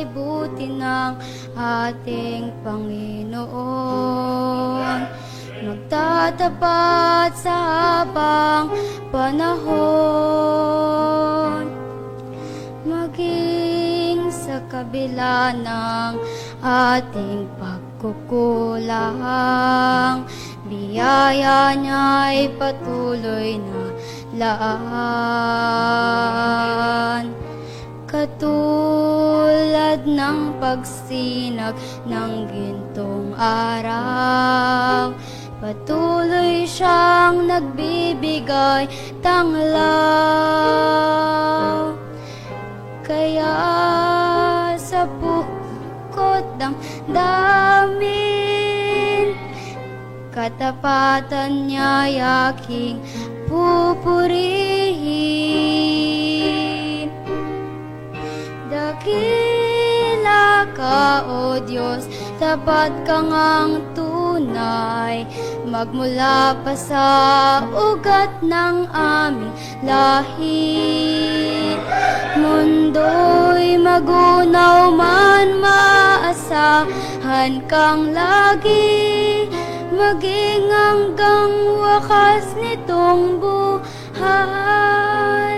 buti ng ating Panginoon, magtatapat sa habang panahon. Maging sa kabila ng ating pagkukulang, biyaya niya'y patuloy na laan. Katulad ng pagsinag ng gintong araw, patuloy siyang nagbibigay tanglaw. Kaya sa bukod ng damin, katapatan niya'y aking pupurihin. Dakila ka, O Diyos, tapat ka ngang tunay, magmula pa sa ugat ng aming lahi. Mundo'y magunaw man, maasahan kang lagi, maging hanggang wakas nitong buhay.